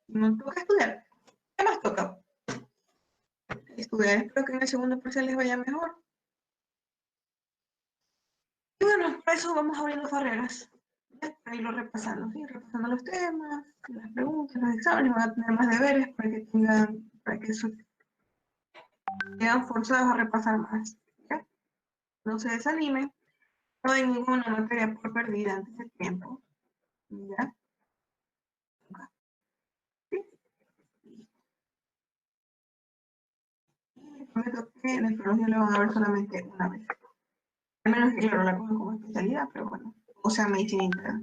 No toca estudiar. ¿Qué más toca? Estudiar. Espero que en el segundo parcial les vaya mejor. Y bueno, para eso vamos abriendo carreras. Para irlo repasando, ¿sí? Repasando los temas, las preguntas, los exámenes, van a tener más deberes para que sean forzados a repasar más. ¿Ya? No se desanimen, no hay ninguna materia por perdida antes de tiempo. ¿Ya? ¿Sí? Prometo que en el colegio lo van a ver solamente una vez. Al menos que, claro, la cojan como especialidad, pero bueno. O sea, medicina interna.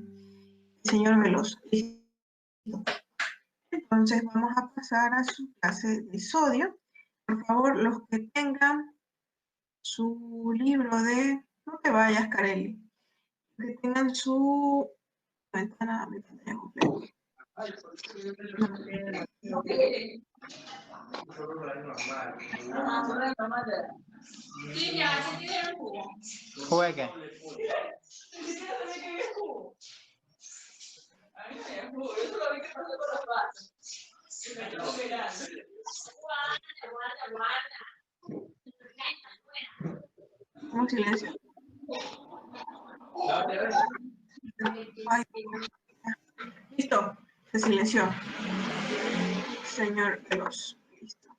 Señor Veloso. Entonces vamos a pasar a su clase de sodio. Por favor, los que tengan su libro de... No te vayas, Carelli. Que tengan su ventana completa. Juegue. Un silencio. Ay, listo, se silenció. Señor Veloz. Listo.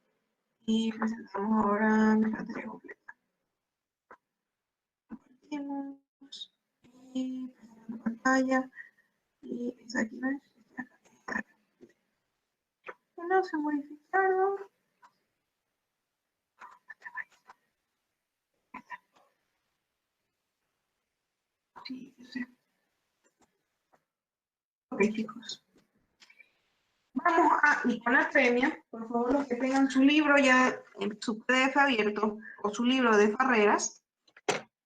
Y presentamos ahora mi pantalla completa. Compartimos. Y presentando pantalla. Y es aquí, ¿no es? No se modificaron. Sí, yo sé. Ok, chicos. Vamos a hiponatremia. Por favor, los que tengan su libro ya en su PDF abierto o su libro de Farreras,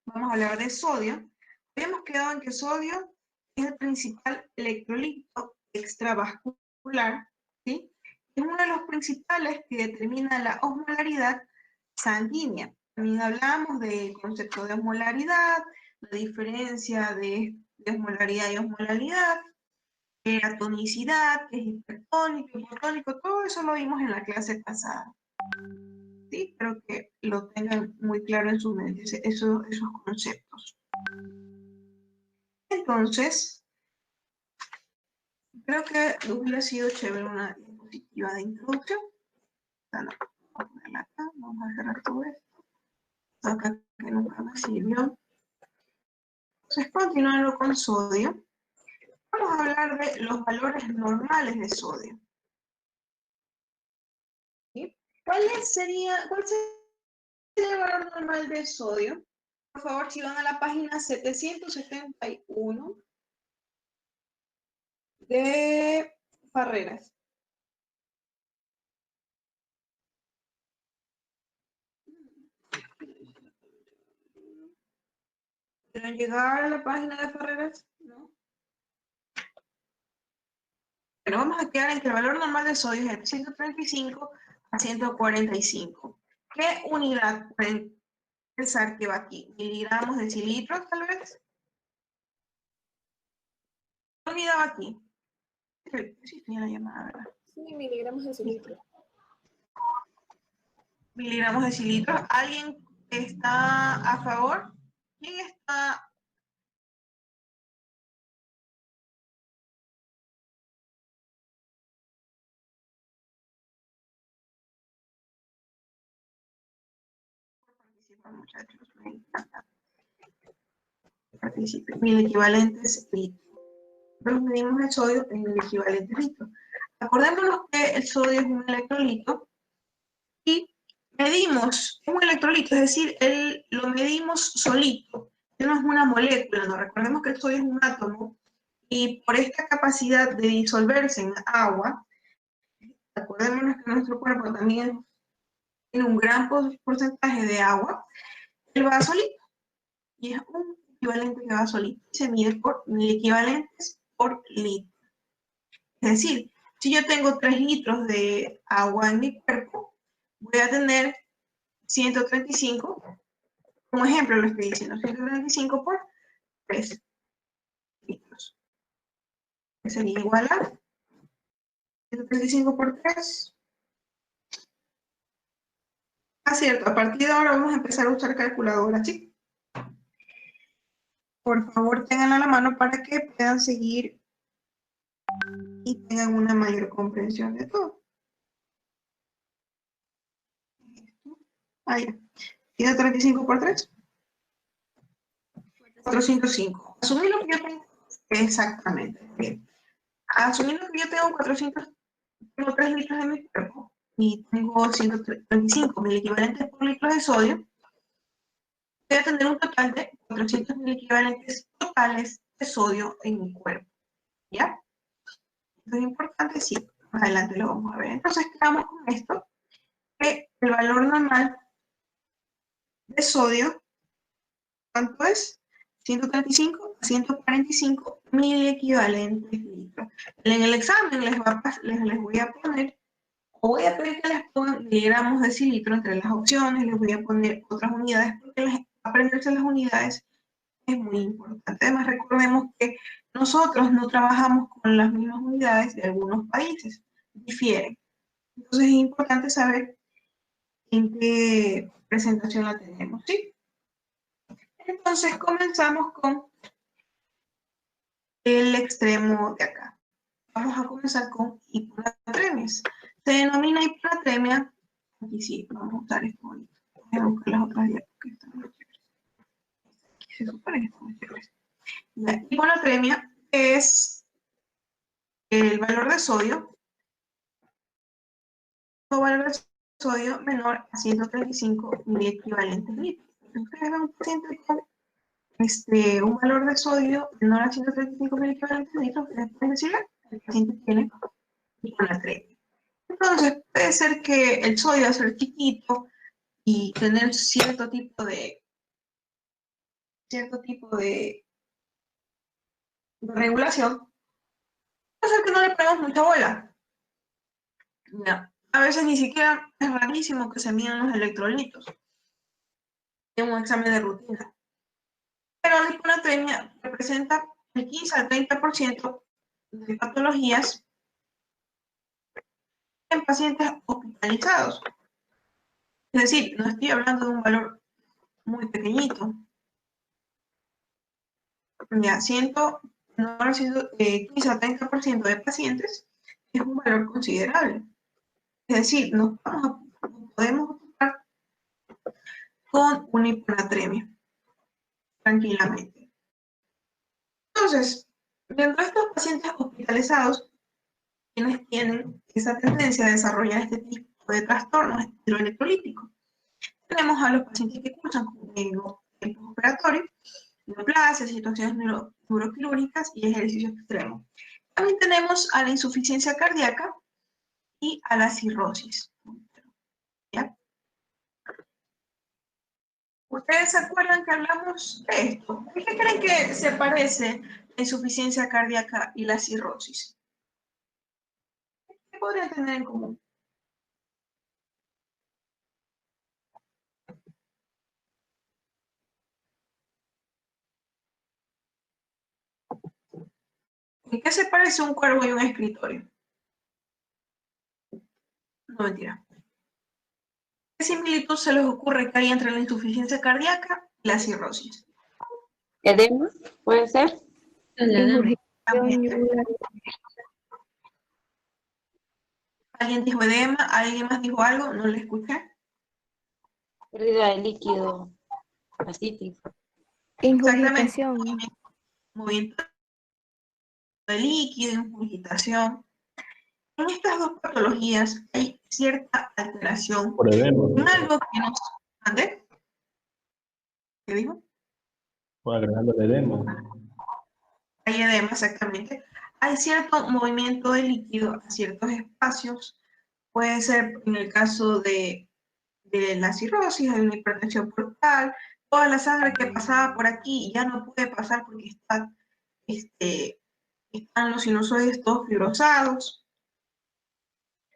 vamos a hablar de sodio. Habíamos quedado en que sodio es el principal electrolito extravascular, ¿sí? Es uno de los principales que determina la osmolaridad sanguínea. También hablamos del concepto de osmolaridad, la diferencia de osmolaridad y osmolaridad, la tonicidad, que es hipertónico, hipotónico, todo eso lo vimos en la clase pasada. Sí, espero que lo tengan muy claro en su mente, esos conceptos. Entonces, creo que hubiera sido chévere una diapositiva de introducción. Vamos a ponerla acá, vamos a cerrar todo esto. Acá que nunca me sirvió. Entonces, continuando con sodio, vamos a hablar de los valores normales de sodio. ¿Sí? ¿Cuál sería el valor normal de sodio? Por favor, si van a la página 771 de Farreras. ¿Quieren llegar a la página de Farreras? ¿No? Bueno, vamos a quedar en que el valor normal de sodio es de 135 a 145. ¿Qué unidad pueden pensar que va aquí? ¿Miligramos, decilitros, tal vez? ¿Qué unidad va aquí? Sí, tenía la llamada, ¿verdad? Sí, miligramos de cilitro. Miligramos, decilitros. ¿Alguien está a favor? ¿Quién está? Participan, muchachos, me encanta. Participen. Mil equivalentes litro. Nos medimos el sodio en el equivalente litro. Acordémonos que el sodio es un electrolito y medimos un electrolito, es decir, lo medimos solito. No es una molécula, ¿no? Recordemos que el sodio es un átomo y por esta capacidad de disolverse en agua, acordémonos que nuestro cuerpo también tiene un gran porcentaje de agua, él va solito y es un equivalente que va solito. Se mide por mil equivalentes por litro. Es decir, si yo tengo 3 litros de agua en mi cuerpo, voy a tener 135, como ejemplo lo estoy diciendo, 135 por 3 litros. Que sería igual a 135 por 3. Ah, cierto, a partir de ahora vamos a empezar a usar calculadora, ¿sí? Por favor, tengan a la mano para que puedan seguir y tengan una mayor comprensión de todo. Ah, ya. 135 por 3. 405. Asumiendo que yo tengo exactamente. Bien. Asumiendo que yo tengo 3 litros de mi cuerpo y tengo 135 mil equivalentes por litro de sodio, voy a tener un total de 400 mil equivalentes totales de sodio en mi cuerpo. ¿Ya? Esto es importante, sí. Más adelante lo vamos a ver. Entonces, quedamos con esto, que el valor normal de sodio, ¿cuánto es? 135 a 145 mil equivalentes litros. En el examen les voy a poner, o voy a pedir que les pongan miligramos decilitro entre las opciones, les voy a poner otras unidades, porque aprenderse las unidades es muy importante. Además, recordemos que nosotros no trabajamos con las mismas unidades de algunos países, difieren. Entonces es importante saber en qué presentación la tenemos, ¿sí? Entonces comenzamos con el extremo de acá. Vamos a comenzar con hiponatremias. Se denomina hiponatremia, aquí sí, vamos a usar esto bonito. Voy a buscar las otras diapositivas que están muy chéveres. Aquí se supone que están muy chéveres. La hiponatremia es el valor de sodio, o valor de sodio menor a 135 mil equivalentes litros. Ustedes ven un paciente con un valor de sodio menor a 135 mil equivalentes litros, les pueden decir que el paciente tiene hiponatremia. Entonces, puede ser que el sodio va a ser chiquito y tener cierto tipo de regulación. Puede ser que no le ponemos mucha bola. No. A veces ni siquiera es rarísimo que se midan los electrolitos en un examen de rutina. Pero la hiponatremia representa el 15 al 30% de patologías en pacientes hospitalizados. Es decir, no estoy hablando de un valor muy pequeñito. Ya, 15 al 30% de pacientes es un valor considerable. Es decir, nos podemos ocupar con una hiponatremia tranquilamente. Entonces, dentro de estos pacientes hospitalizados, quienes tienen esa tendencia a desarrollar este tipo de trastornos electrolíticos, tenemos a los pacientes que cursan con tiempos operatorios, neoplasias, situaciones neuroquirúrgicas y ejercicio extremo. También tenemos a la insuficiencia cardíaca y a la cirrosis. ¿Ya? ¿Ustedes se acuerdan que hablamos de esto? ¿Qué creen que se parece la insuficiencia cardíaca y la cirrosis? ¿Qué podrían tener en común? ¿En qué se parece un cuervo y un escritorio? No, mentira. ¿Qué similitud se les ocurre que hay entre la insuficiencia cardíaca y la cirrosis? ¿Edema? ¿Puede ser? ¿Alguien dijo edema? ¿Alguien más dijo algo? ¿No le escuché? Pérdida de líquido asítico. Ingurgitación. Movimiento de líquido, ingurgitación. En estas dos patologías hay cierta alteración Por edema. en algo que nos... ¿Ande? ¿Qué dijo? Fue agregando el edema. Hay edema, exactamente. Hay cierto movimiento de líquido a ciertos espacios. Puede ser en el caso de la cirrosis, hay una hipertensión portal, toda la sangre que pasaba por aquí ya no puede pasar porque están los sinusoides todos fibrosados.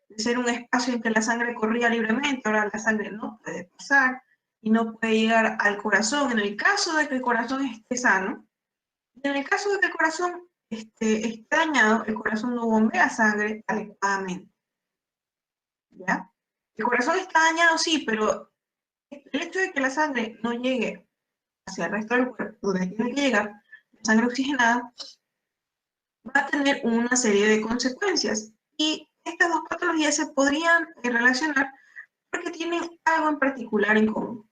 De ser un espacio en que la sangre corría libremente, ahora la sangre no puede pasar y no puede llegar al corazón. En el caso de que el corazón esté sano, y en el caso de que el corazón está dañado, el corazón no bombea sangre adecuadamente. ¿Ya? El corazón está dañado, sí, pero el hecho de que la sangre no llegue hacia el resto del cuerpo, donde tiene que llegar, la sangre oxigenada, va a tener una serie de consecuencias. Y estas dos patologías se podrían relacionar porque tienen algo en particular en común.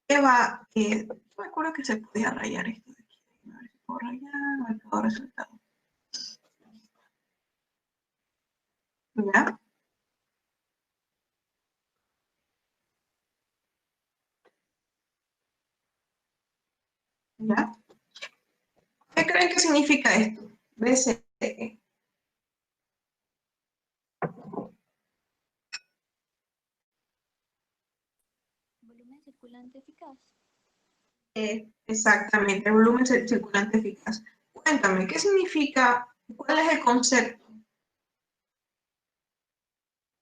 Yo me acuerdo que se podía rayar esto de aquí. A ver si puedo rayar, marcador resultado. ¿Ya? ¿Ya? ¿Qué creen que significa esto? BCE. Volumen circulante eficaz. Exactamente, el volumen circulante eficaz. Cuéntame, ¿qué significa? ¿Cuál es el concepto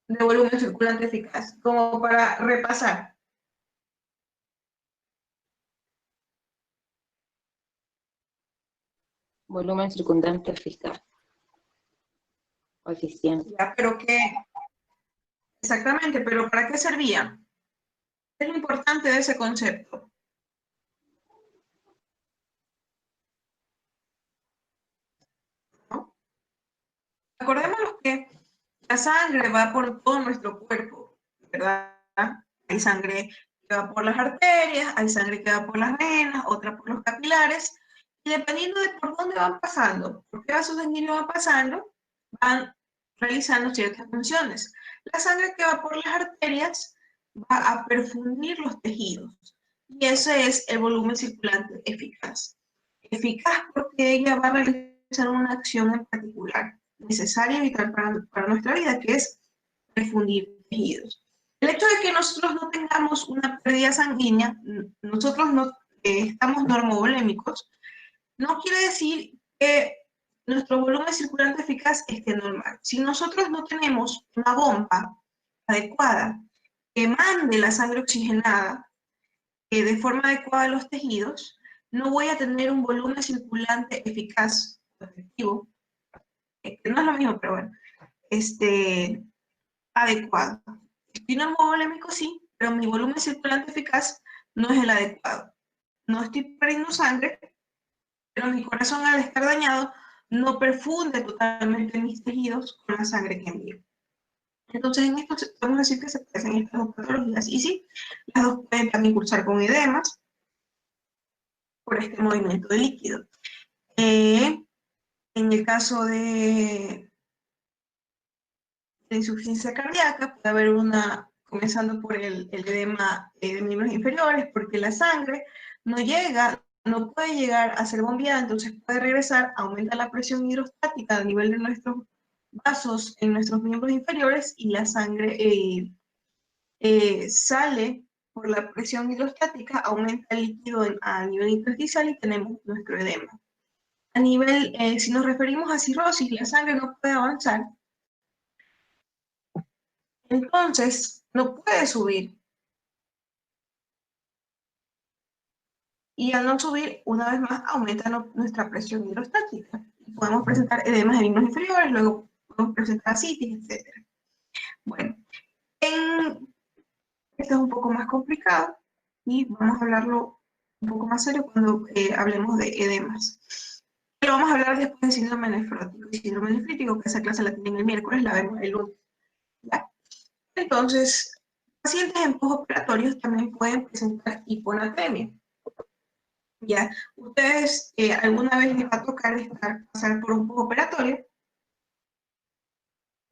de volumen circulante eficaz? Como para repasar. Volumen circundante eficaz o eficiente. Ya, pero qué, exactamente, pero ¿para qué servía? ¿Qué es lo importante de ese concepto? ¿No? Acordémonos que la sangre va por todo nuestro cuerpo, ¿verdad? Hay sangre que va por las arterias, hay sangre que va por las venas, otra por los capilares, y dependiendo de por dónde van pasando, por qué vasos sanguíneos van pasando, van realizando ciertas funciones. La sangre que va por las arterias va a perfundir los tejidos, y ese es el volumen circulante eficaz. Eficaz porque ella va a realizar una acción en particular, necesaria y vital para nuestra vida, que es refundir tejidos. El hecho de que nosotros no tengamos una pérdida sanguínea, nosotros no estamos normovolémicos, no quiere decir que nuestro volumen circulante eficaz esté normal. Si nosotros no tenemos una bomba adecuada que mande la sangre oxigenada de forma adecuada a los tejidos, no voy a tener un volumen circulante eficaz, efectivo, que no es lo mismo, pero bueno, adecuado. Estoy normovolémico, sí, pero mi volumen circulante eficaz no es el adecuado. No estoy perdiendo sangre, pero mi corazón al estar dañado no perfunde totalmente mis tejidos con la sangre que envío. Entonces, en esto podemos decir que se parecen estas dos patologías. Y sí, las dos pueden también cursar con edemas por este movimiento de líquido. En el caso de insuficiencia cardíaca, puede haber una, comenzando por el edema de miembros inferiores, porque la sangre no llega, no puede llegar a ser bombeada, entonces puede regresar, aumenta la presión hidrostática a nivel de nuestros vasos en nuestros miembros inferiores y la sangre sale por la presión hidrostática, aumenta el líquido a nivel intersticial y tenemos nuestro edema. A nivel, si nos referimos a cirrosis, la sangre no puede avanzar, entonces no puede subir. Y al no subir, una vez más, aumenta nuestra presión hidrostática. Podemos presentar edemas de miembros inferiores, luego podemos presentar ascitis, etc. Bueno, esto es un poco más complicado y vamos a hablarlo un poco más serio cuando hablemos de edemas. Pero vamos a hablar después de síndrome nefrótico y síndrome nefrítico, que esa clase la tienen el miércoles, la vemos el lunes. ¿Ya? Entonces, pacientes en postoperatorios también pueden presentar hiponatremia. ¿Ya? Ustedes alguna vez les va a tocar pasar por un postoperatorio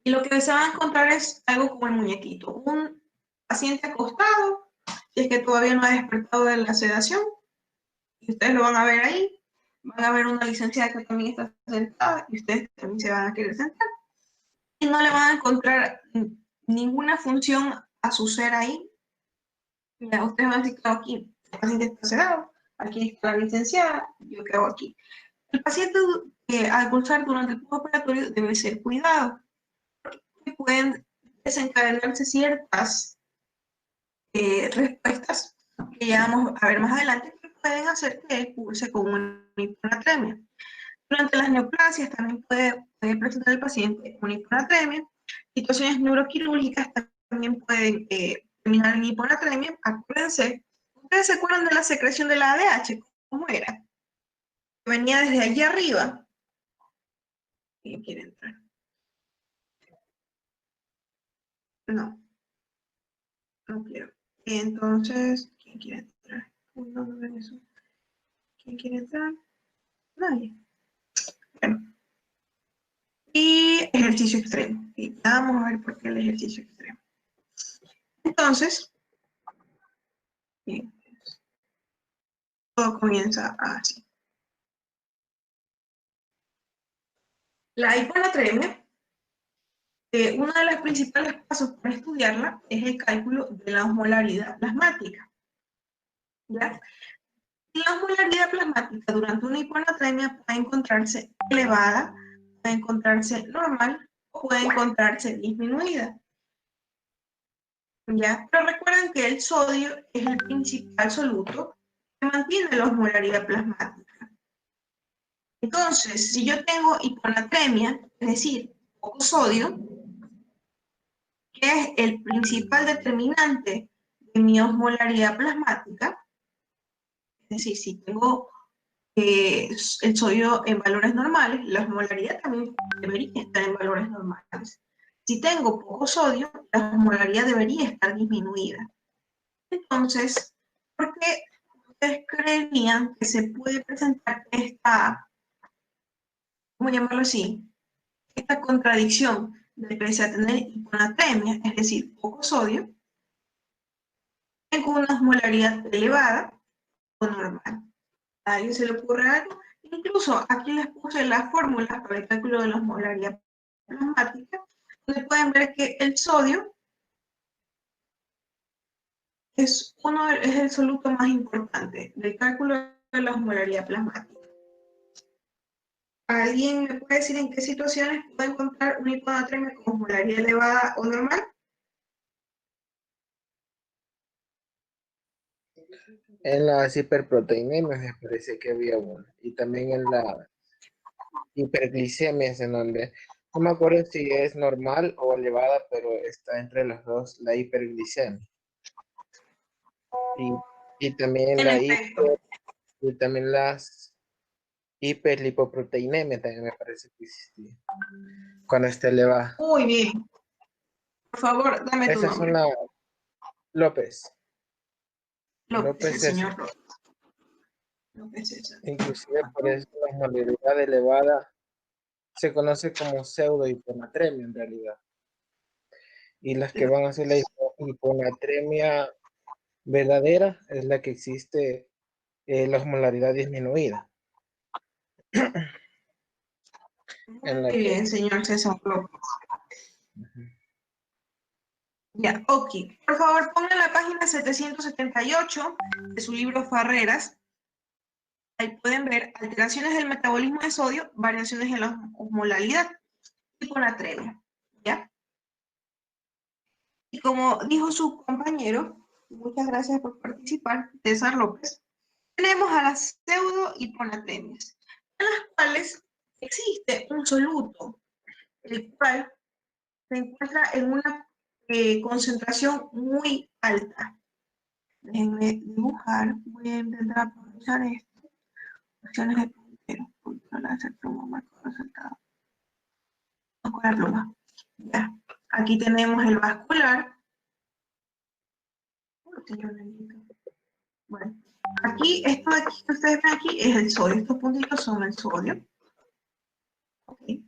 y lo que se van a encontrar es algo como el muñequito, un paciente acostado, si es que todavía no ha despertado de la sedación, y ustedes lo van a ver ahí, van a ver una licenciada que también está sentada y ustedes también se van a querer sentar. Y no le van a encontrar ninguna función a su ser ahí. Ya, ustedes van a decir, claro, aquí el paciente está sedado, aquí está la licenciada, yo quedo aquí. El paciente al pulsar durante el postoperatorio debe ser cuidado, porque pueden desencadenarse ciertas respuestas que ya vamos a ver más adelante que pueden hacer que él pulse con una hiponatremia. Durante las neoplasias también puede presentar el paciente una hiponatremia. Situaciones neuroquirúrgicas también pueden terminar en hiponatremia. Acuérdense, ¿ustedes se acuerdan de la secreción de la ADH? ¿Cómo era? Venía desde allí arriba. ¿Quién quiere entrar? No, no quiero. Entonces, ¿quién quiere entrar? Uy, no, no ven eso. ¿Quién quiere entrar? Nadie. Bueno. Y ejercicio extremo. Y ya vamos a ver por qué el ejercicio extremo. Entonces, bien, todo comienza así. La hiponatremia, uno de los principales pasos para estudiarla es el cálculo de la osmolaridad plasmática. ¿Ya? La osmolaridad plasmática durante una hiponatremia puede encontrarse elevada, puede encontrarse normal o puede encontrarse disminuida. ¿Ya? Pero recuerden que el sodio es el principal soluto que mantiene la osmolaridad plasmática. Entonces, si yo tengo hiponatremia, es decir, poco sodio, que es el principal determinante de mi osmolaridad plasmática, es decir, si tengo el sodio en valores normales, la osmolaridad también debería estar en valores normales. Si tengo poco sodio, la osmolaridad debería estar disminuida. Entonces, ¿por qué ustedes creerían que se puede presentar esta, ¿cómo llamarlo así? Esta contradicción de que a tener hiponatremia, es decir, poco sodio, con una osmolaridad elevada o normal? ¿A alguien se le ocurre algo? Incluso aquí les puse las fórmulas para el cálculo de la osmolaridad plasmática, donde pueden ver que el sodio es el soluto más importante del cálculo de la osmolaridad plasmática. ¿Alguien me puede decir en qué situaciones puede encontrar una hiponatremia con osmolaridad elevada o normal? En las hiperproteinemias me parece que había una. Y también en la hiperglicemias, en donde no me acuerdo si es normal o elevada, pero está entre los dos la hiperglicemia. Y también En efecto. y también las hiperlipoproteinemia también me parece que existía. Cuando está elevada. Muy bien. Por favor, dame tu Esas son nombre. las López. López, el César. señor López. López César. Inclusive por eso la osmolaridad elevada se conoce como pseudohiponatremia en realidad. Y las que van a ser la hiponatremia verdadera es la que existe la osmolaridad disminuida. En la Muy que, bien, señor César López. Ya, ok. Por favor, pongan la página 778 de su libro Farreras. Ahí pueden ver alteraciones del metabolismo de sodio, variaciones en la osmolaridad, hiponatremia. ¿Ya? Y como dijo su compañero, muchas gracias por participar, César López, tenemos a las pseudohiponatremias, en las cuales existe un soluto, el cual se encuentra en una concentración muy alta. Déjenme dibujar, voy a intentar aprovechar esto. Opciones de puntero, control hacer pluma, marco resultado. No con la pluma. Ya. Aquí tenemos el vascular. Bueno, aquí, esto de aquí que ustedes ven aquí es el sodio. Estos puntitos son el sodio. Ok. Y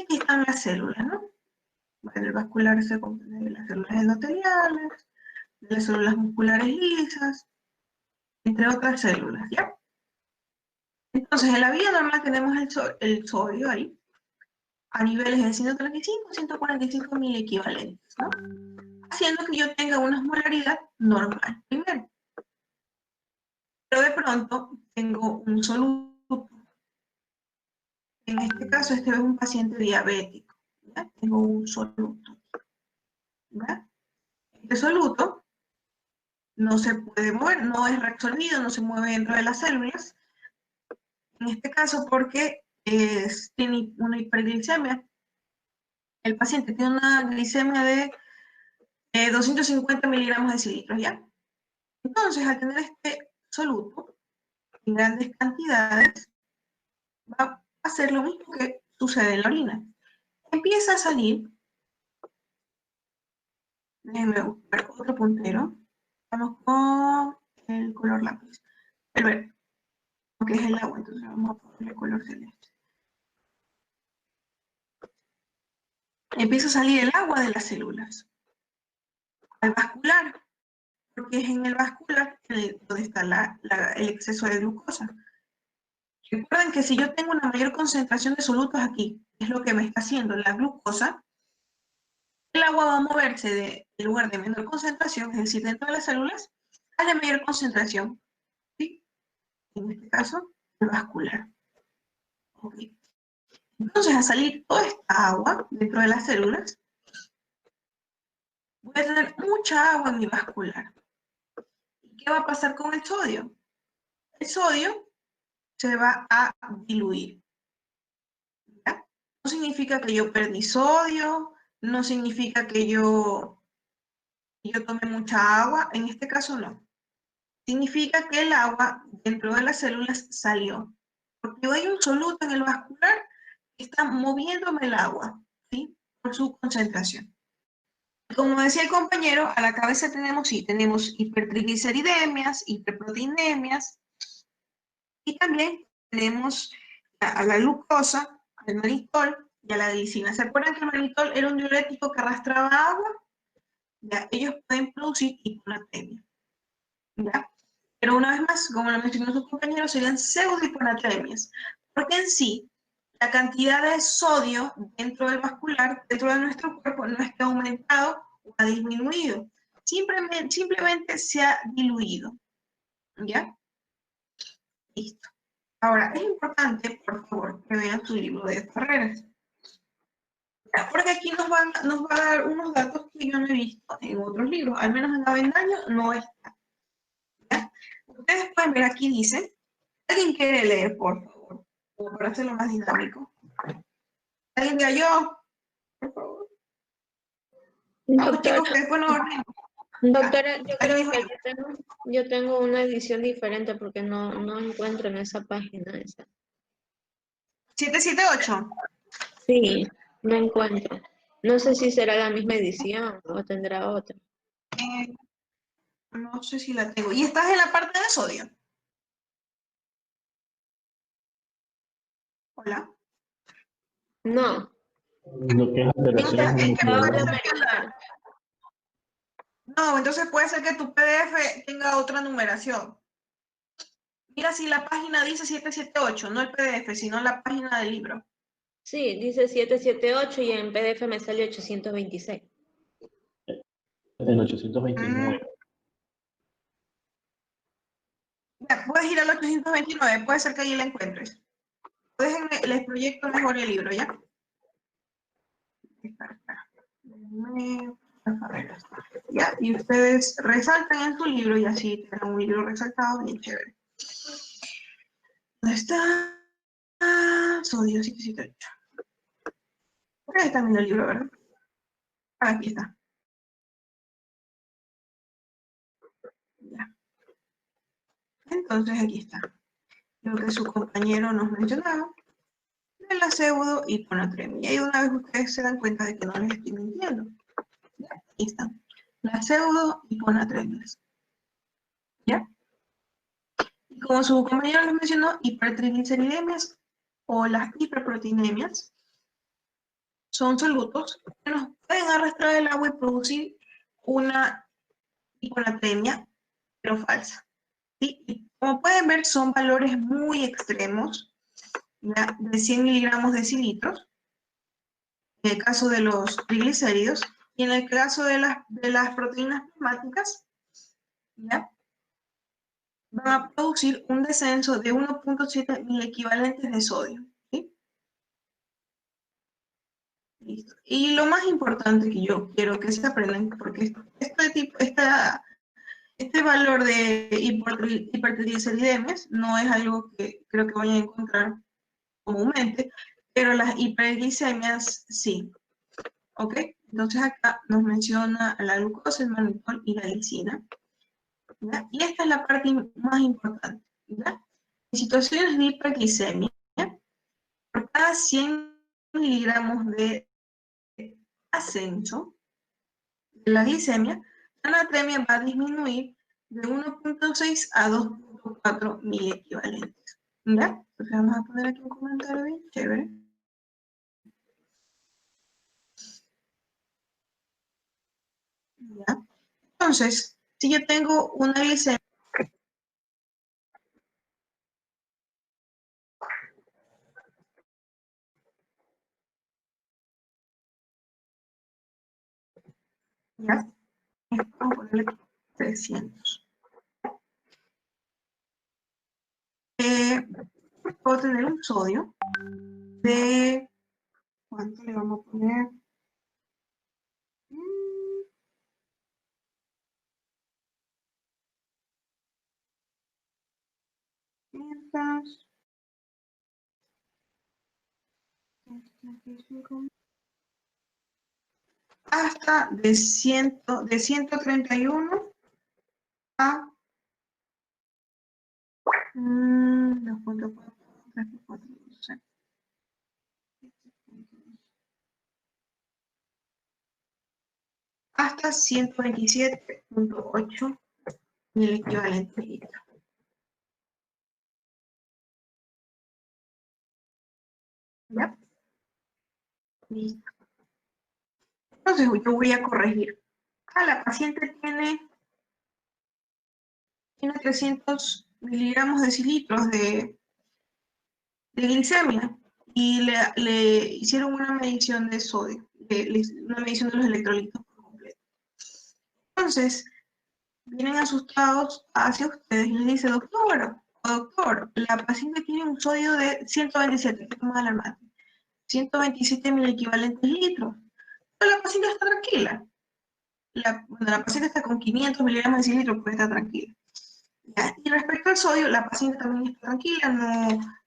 aquí están las células, ¿no? Bueno, el vascular se compone de las células endoteliales, de las células musculares lisas, entre otras células, ¿ya? Entonces, en la vida normal tenemos el sodio ahí, a niveles de 135 145 mil equivalentes, ¿no? Haciendo que yo tenga una osmolaridad normal, primero. Pero de pronto tengo un soluto. En este caso, este es un paciente diabético, ¿ya? Tengo un soluto, ¿ya? Este soluto no se puede mover, no es reabsorbido, no se mueve dentro de las células. En este caso, porque tiene una hiperglicemia. El paciente tiene una glicemia de 250 miligramos de decilitros, ¿ya? Entonces, al tener este soluto en grandes cantidades, va a hacer lo mismo que sucede en la orina. Empieza a salir, déjenme buscar otro puntero, vamos con el color lápiz, el verde, porque es el agua, entonces vamos a ponerle el color celeste. Empieza a salir el agua de las células al vascular, porque es en el vascular donde está el exceso de glucosa. Recuerden que si yo tengo una mayor concentración de solutos aquí, es lo que me está haciendo la glucosa, el agua va a moverse del lugar de menor concentración, es decir, dentro de las células, a la mayor concentración, ¿sí? En este caso, el vascular. Okay. Entonces, al salir toda esta agua dentro de las células, voy a tener mucha agua en mi vascular. ¿Y qué va a pasar con el sodio? El sodio se va a diluir. ¿Ya? No significa que yo perdí sodio, no significa que yo tome mucha agua, en este caso no. Significa que el agua dentro de las células salió. Porque hay un soluto en el vascular que está moviéndome el agua, ¿sí? Por su concentración. Como decía el compañero, a la cabeza tenemos hipertrigliceridemias, hiperproteinemias, y también tenemos a la glucosa, al mannitol y a la glicina. ¿Se acuerdan que el mannitol era un diurético que arrastraba agua? Ya, ellos pueden producir hiponatremia. ¿Ya? Pero una vez más, como lo mencionó su compañero, serían pseudohiponatremias, porque en sí, la cantidad de sodio dentro del vascular, dentro de nuestro cuerpo, no es que ha aumentado o ha disminuido. Simplemente se ha diluido. ¿Ya? Listo. Ahora, es importante, por favor, que vean su libro de carreras. Porque aquí nos va a dar unos datos que yo no he visto en otros libros, al menos en Avendaño no está. ¿Ya? Ustedes pueden ver aquí dice, ¿alguien quiere leer, por favor? Como para hacerlo más dinámico. ¿Alguien diga yo? Por favor. Vamos, chicos, que después nos ordenamos. Doctora, yo creo que yo tengo una edición diferente porque no encuentro en esa página esa. 778. Sí, no encuentro. No sé si será la misma edición o tendrá otra. No sé si la tengo. ¿Y estás en la parte de sodio? Hola. No. Lo que es alteraciones No, entonces puede ser que tu PDF tenga otra numeración. Mira si la página dice 778, no el PDF, sino la página del libro. Sí, dice 778 y en PDF me sale 826. en 829. Ya, puedes ir al 829, puede ser que allí la encuentres. Déjenme, les proyecto mejor el libro, ¿ya? Ya, y ustedes resaltan en su libro y así tienen un libro resaltado bien chévere. ¿Dónde está? Sodio 778. Ustedes están viendo el libro, ¿verdad? Aquí está. Ya. Entonces aquí está. Lo que su compañero nos mencionaba de la pseudohiponatremia. Y una vez ustedes se dan cuenta de que no les estoy mintiendo. Ya, aquí están. Las pseudohiponatremias. ¿Ya? Y como su compañero les mencionó, hipertrigliceridemias o las hiperproteinemias son solutos que nos pueden arrastrar el agua y producir una hiponatremia, pero falsa. ¿Sí? Y como pueden ver, son valores muy extremos, ¿ya? De 100 miligramos de decilitros, en el caso de los triglicéridos, y en el caso de las proteínas plasmáticas, ¿ya? Van a producir un descenso de 1.7 mil equivalentes de sodio. ¿Sí? Listo. Y lo más importante que yo quiero que se aprendan, porque este valor de hipertrigliceridemias no es algo que creo que vayan a encontrar comúnmente, pero las hiperglicemias sí. ¿Ok? Entonces acá nos menciona la glucosa, el mannitol y la glicina. ¿Ya? Y esta es la parte más importante. ¿Ya? En situaciones de hiperglicemia, por cada 100 miligramos de ascenso de la glicemia, la natremia va a disminuir de 1.6 a 2.4 miliequivalentes. ¿Ya? Entonces vamos a poner aquí un comentario bien chévere. ¿Ya? Entonces, si yo tengo una glicemia, ¿ya? Vamos a ponerle 300. Puedo tener un sodio de, ¿cuánto le vamos a poner? Hasta de 131 a 2.4, 3.4, no sé. Hasta 127.8 mil equivalentes litros. ¿Ya? Listo. Entonces yo voy a corregir. La paciente tiene 300 miligramos de decilitros de glicemia y le hicieron una medición de sodio, una medición de los electrolitos por completo. Entonces, vienen asustados hacia ustedes y les dice, doctor, la paciente tiene un sodio de 127, que es más alarmante, 127 mil equivalentes litros. Pero la paciente está tranquila. La paciente está con 500 miligramos de decilitros, pues está tranquila. ¿Ya? Y respecto al sodio, la paciente también está tranquila,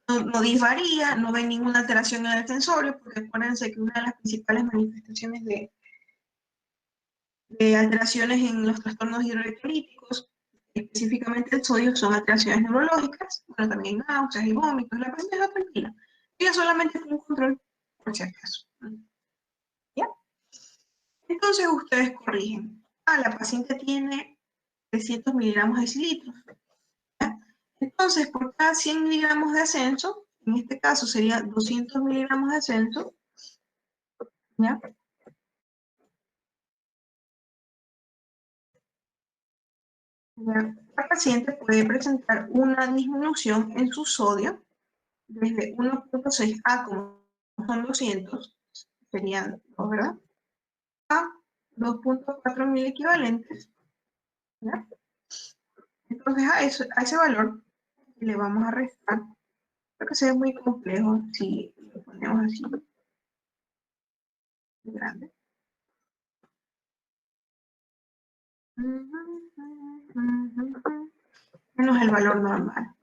no disvaría, no ve ninguna alteración en el sensorio, porque acuérdense que una de las principales manifestaciones de alteraciones en los trastornos hidroelectrolíticos, específicamente el sodio, son alteraciones neurológicas, bueno, también hay náuseas y vómitos, la paciente está tranquila. Ella solamente tiene un control, por si acaso. ¿Ya? Entonces ustedes corrigen. La paciente tiene 300 miligramos de decilitros. Entonces, por cada 100 miligramos de ascenso, en este caso sería 200 miligramos de ascenso, ¿ya? La paciente puede presentar una disminución en su sodio desde 1.6 a, como son 200, serían 2, ¿verdad? A 2.4 mil equivalentes, ¿ya? Entonces a ese valor le vamos a restar, porque se ve muy complejo si lo ponemos así, de grande. Menos el valor normal.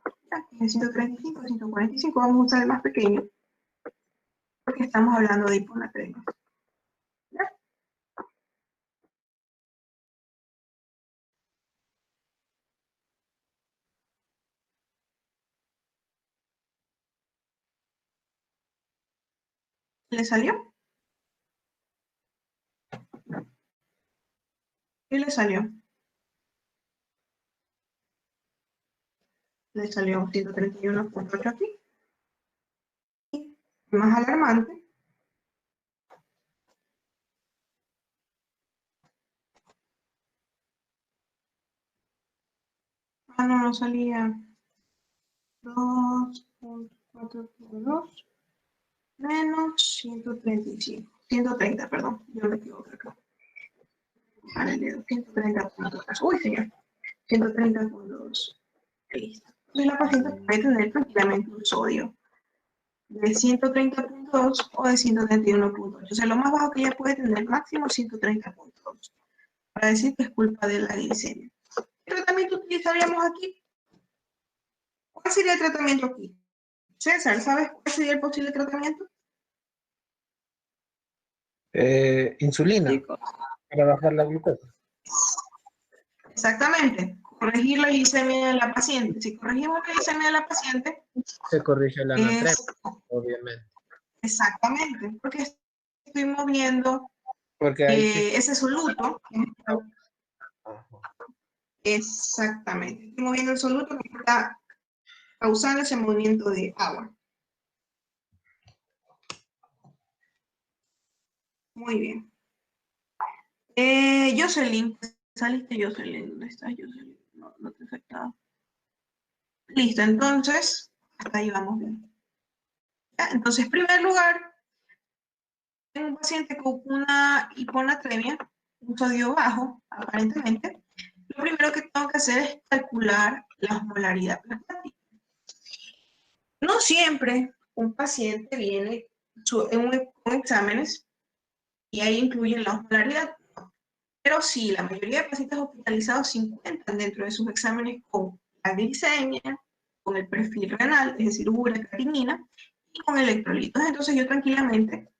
De 135, 145, vamos a usar el más pequeño, porque estamos hablando de hiponatremia. ¿Ya? ¿Le salió? ¿Qué le salió? Le salió 131.8 aquí. Y más alarmante, no salía 2.4 por 2 menos 135. 130, perdón, yo me equivoco acá. Vale, 130.2. Uy, señor. 130.2. Listo. Entonces la paciente puede tener tranquilamente un sodio de 130.2 o de 131.8. O sea, lo más bajo que ella puede tener, máximo 130.2. Para decir que es culpa de la glicemia. ¿Qué tratamiento utilizaríamos aquí? ¿Cuál sería el tratamiento aquí? César, ¿sabes cuál sería el posible tratamiento? Insulina, Chicos, para bajar la glucosa. Exactamente, corregir la glicemia de la paciente. Si corregimos la glicemia de la paciente, Se corrige la anatremia, es obviamente. exactamente, porque estoy moviendo Porque ahí sí. ese soluto. Ajá. Exactamente, estoy moviendo el soluto que está causando ese movimiento de agua. Muy bien. Jocelyn, saliste Jocelyn, ¿dónde estás Jocelyn? No te he afectado. Listo, entonces, hasta ahí vamos bien. ¿Ya? Entonces, en primer lugar, tengo un paciente con una hiponatremia, un sodio bajo, aparentemente. Lo primero que tengo que hacer es calcular la osmolaridad plasmática. No siempre un paciente viene con exámenes y ahí incluyen la osmolaridad. Pero sí, la mayoría de pacientes hospitalizados se encuentran dentro de sus exámenes con la glicemia, con el perfil renal, es decir, urea, creatinina, y con electrolitos. Entonces yo tranquilamente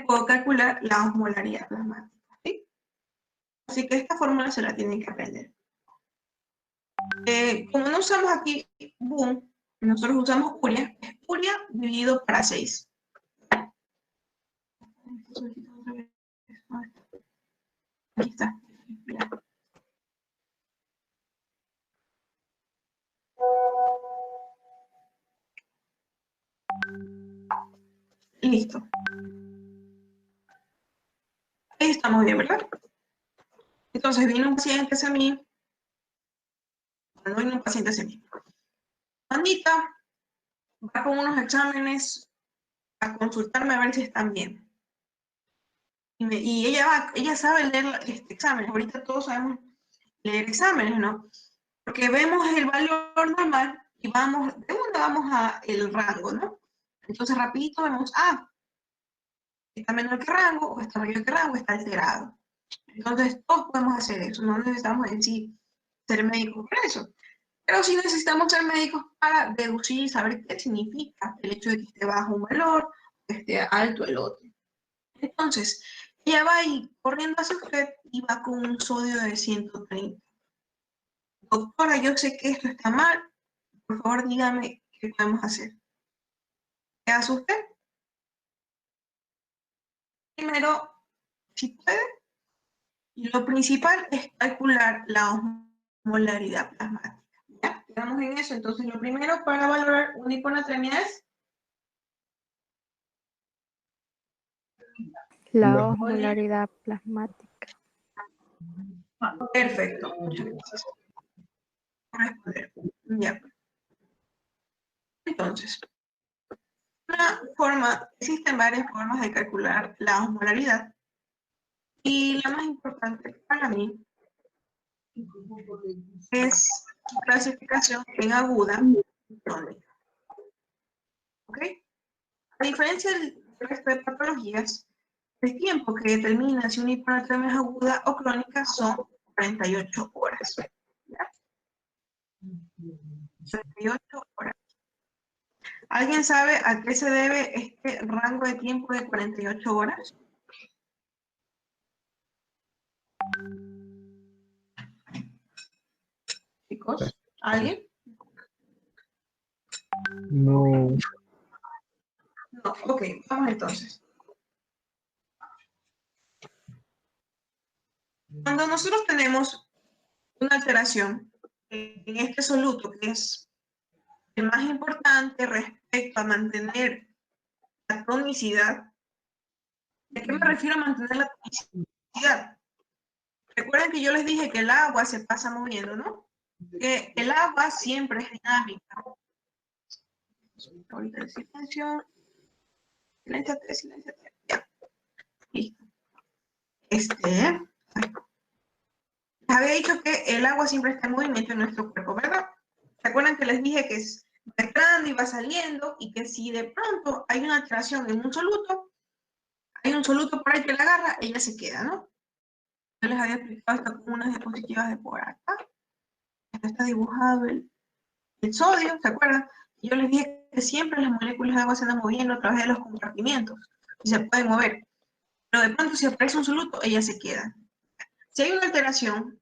puedo calcular la osmolaridad plasmática. ¿Sí? Así que esta fórmula se la tienen que aprender. Como no usamos aquí boom, nosotros usamos urea, es urea dividido para 6. Aquí está. Mira. Listo. Ahí estamos bien, ¿verdad? Entonces viene un paciente hacia mí. No viene un paciente hacia mí. Juanita va con unos exámenes a consultarme a ver si están bien. Y ella sabe leer exámenes. Ahorita todos sabemos leer exámenes, ¿no? Porque vemos el valor normal y vamos, de una vamos a el rango, ¿no? Entonces rapidito vemos, está menor que rango, o está mayor que rango, está alterado. Entonces todos podemos hacer eso, no necesitamos en sí ser médicos para eso. Pero sí necesitamos ser médicos para deducir y saber qué significa el hecho de que esté bajo un valor, que esté alto el otro. Entonces, ella va ahí corriendo hacia usted y va con un sodio de 130. Doctora, yo sé que esto está mal, por favor dígame qué podemos hacer. ¿Qué hace usted? Primero, si puede, y lo principal es calcular la osmolaridad plasmática. ¿Ya? Quedamos en eso. Entonces, lo primero para valorar una hiponatremia es la osmolaridad plasmática. perfecto. Muchas gracias. Responder. Ya. Entonces, existen varias formas de calcular la osmolaridad y la más importante para mí es clasificación en aguda y crónica. ¿Ok? A diferencia del resto de patologías, el tiempo que determina si una hiponatremia es aguda o crónica son 48 horas. ¿Ya? 48 horas. ¿Alguien sabe a qué se debe este rango de tiempo de 48 horas? Chicos, ¿alguien? No. No, ok, vamos entonces. Cuando nosotros tenemos una alteración en este soluto, que es el más importante respecto a mantener la tonicidad, ¿de qué me refiero a mantener la tonicidad? Recuerden que yo les dije que el agua se pasa moviendo, ¿no? Que el agua siempre es dinámica. Ahorita el silencio. Silenciate. Ya. Listo. Les había dicho que el agua siempre está en movimiento en nuestro cuerpo, ¿verdad? ¿Recuerdan que les dije que va entrando y va saliendo y que si de pronto hay una alteración en un soluto, hay un soluto por ahí que la agarra, ella se queda, ¿no? Yo les había explicado esto con unas diapositivas de por acá. Acá está dibujado el sodio, ¿se acuerdan? Y yo les dije que siempre las moléculas de agua se andan moviendo a través de los compartimientos y se pueden mover. Pero de pronto si aparece un soluto, ellas se quedan. Si hay una alteración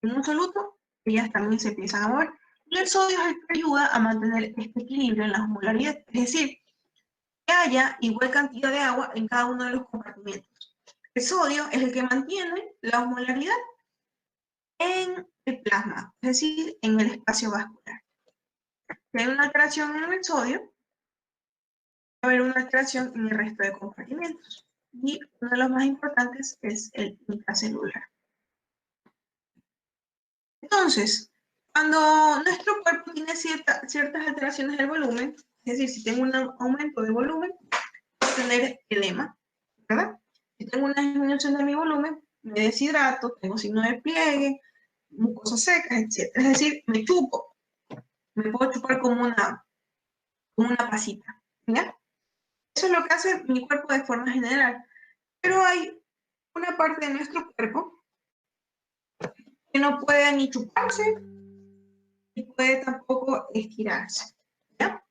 en un soluto, ellas también se empiezan a mover. Y el sodio es el que ayuda a mantener este equilibrio en la osmolaridad, es decir, que haya igual cantidad de agua en cada uno de los compartimientos. El sodio es el que mantiene la osmolaridad en el plasma, es decir, en el espacio vascular. Si hay una alteración en el sodio, va a haber una alteración en el resto de compartimentos. Y uno de los más importantes es el intracelular. Entonces, cuando nuestro cuerpo tiene ciertas alteraciones del volumen, es decir, si tengo un aumento de volumen, voy a tener edema, ¿verdad? Si tengo una disminución de mi volumen, me deshidrato, tengo signo de pliegue, mucosas secas, etc. Es decir, me chupo, me puedo chupar como una pasita, ¿ya? Eso es lo que hace mi cuerpo de forma general. Pero hay una parte de nuestro cuerpo que no puede ni chuparse, ni puede tampoco estirarse, ¿ya?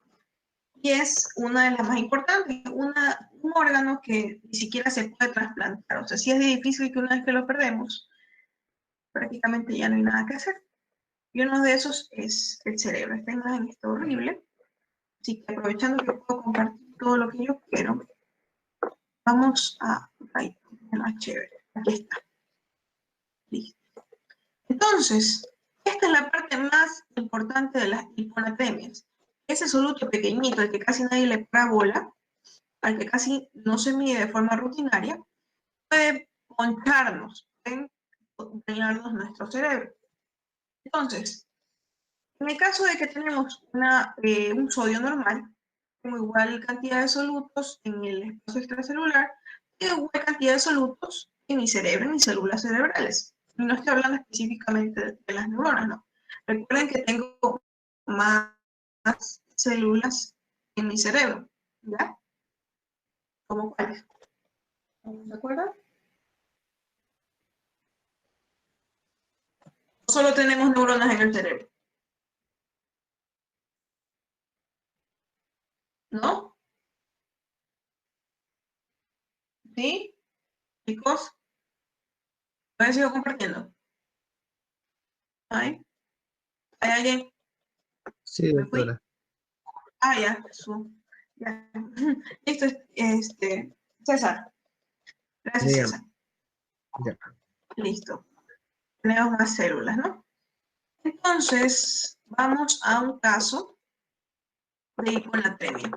Y es una de las más importantes, un órgano que ni siquiera se puede trasplantar. O sea, sí es difícil que una vez que lo perdemos, prácticamente ya no hay nada que hacer. Y uno de esos es el cerebro. Esta imagen está horrible, así que aprovechando que puedo compartir todo lo que yo quiero, vamos a ahí, más chévere. Aquí está. Listo. Entonces, esta es la parte más importante de las hiponatremias. Ese soluto pequeñito, al que casi nadie le para bola, al que casi no se mide de forma rutinaria, puede poncharnos, puede dañarnos nuestro cerebro. Entonces, en el caso de que tenemos un sodio normal, tengo igual cantidad de solutos en el espacio extracelular, tengo igual cantidad de solutos en mi cerebro, en mis células cerebrales. Y no estoy hablando específicamente de las neuronas, no. Recuerden que tengo más células en mi cerebro, ¿ya? ¿Cómo cuáles? ¿Se acuerdan? Solo tenemos neuronas en el cerebro. ¿No? ¿Sí? Chicos, ¿me sigo compartiendo? ¿Hay alguien? Sí, ¿Me fui? doctora. Ah, ya, ya. Listo, César. Gracias, Dígame. César. Ya. Listo. Tenemos más células, ¿no? Entonces, vamos a un caso de hiponatremia.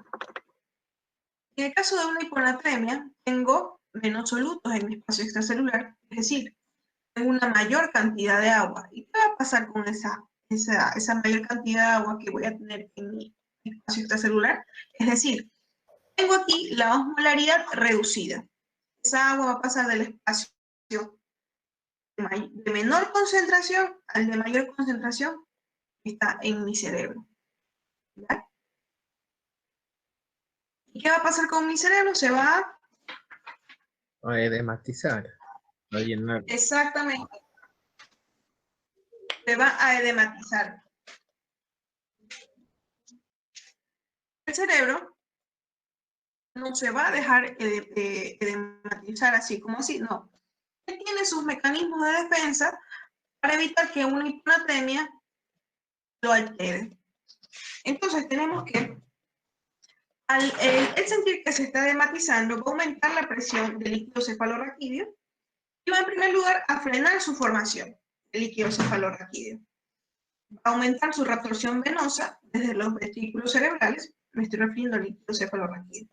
En el caso de una hiponatremia, tengo menos solutos en mi espacio extracelular, es decir, tengo una mayor cantidad de agua. ¿Y qué va a pasar con esa mayor cantidad de agua que voy a tener en mi espacio extracelular? Es decir, tengo aquí la osmolaridad reducida. Esa agua va a pasar del espacio de menor concentración al de mayor concentración que está en mi cerebro. ¿Ya? ¿Y qué va a pasar con mi cerebro? Se va A edematizar, a llenar. exactamente, se va a edematizar. El cerebro no se va a dejar edematizar así como así, no. Él tiene sus mecanismos de defensa para evitar que una hiponatremia lo altere. Entonces tenemos que, al sentir que se está edematizando, va a aumentar la presión del líquido cefalorraquídeo y va en primer lugar a frenar su formación del líquido cefalorraquídeo. Va a aumentar su reabsorción venosa desde los vestíbulos cerebrales, me estoy refiriendo al líquido cefalorraquídeo.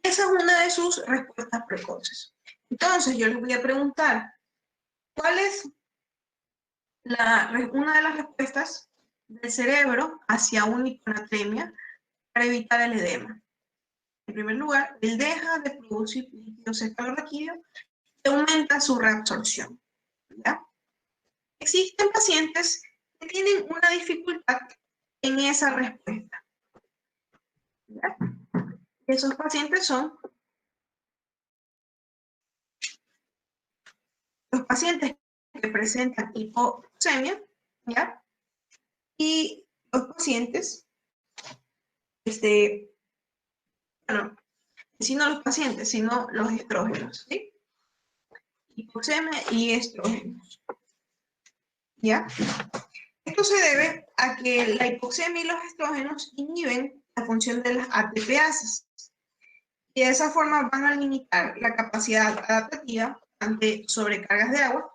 Esa es una de sus respuestas precoces. Entonces yo les voy a preguntar, ¿cuál es una de las respuestas del cerebro hacia una hiponatremia para evitar el edema? En primer lugar, él deja de producir líquido cefalorraquídeo y aumenta su reabsorción. ¿Ya? Existen pacientes que tienen una dificultad en esa respuesta. ¿Ya? Esos pacientes son los pacientes que presentan hipoxemia, ¿ya? Y los pacientes que bueno, sino los pacientes, sino los estrógenos, ¿sí? Hipoxemia y estrógenos. ¿Ya? Esto se debe a que la hipoxemia y los estrógenos inhiben la función de las ATPasas. Y de esa forma van a limitar la capacidad adaptativa ante sobrecargas de agua.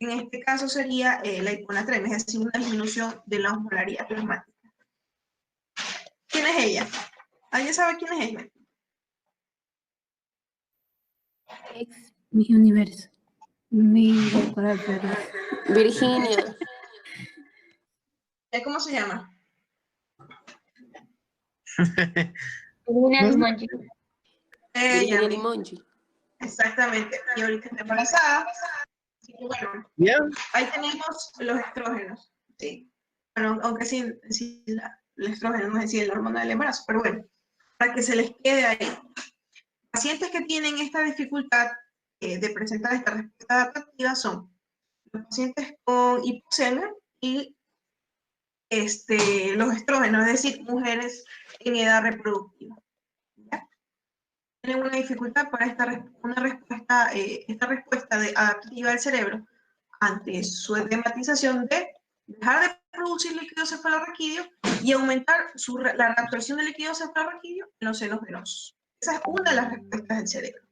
En este caso sería la hiponatremia, es decir, una disminución de la osmolaridad plasmática. ¿Quién es ella? ¿Alguien sabe quién es ella? Ex mi universo. Mi doctora Flores. Virginia. ¿Cómo se llama? Virginia Limongi. Virginia Ella, Limongi. exactamente. Y ahorita está embarazada. Así que bueno, Bien. ahí tenemos los estrógenos. Sí. Bueno, aunque sí el estrógeno no es decir la hormona del embarazo, pero bueno, para que se les quede ahí. Pacientes que tienen esta dificultad de presentar esta respuesta adaptativa son los pacientes con hipoxemia y los estrógenos, es decir, mujeres en edad reproductiva. ¿Ya? Tienen una dificultad para esta respuesta adaptativa del cerebro ante su edematización de dejar de producir líquido cefalorraquídeo y aumentar la reabsorción de líquido cefalorraquídeo en los senos venosos. Esa es una de las respuestas del cerebro.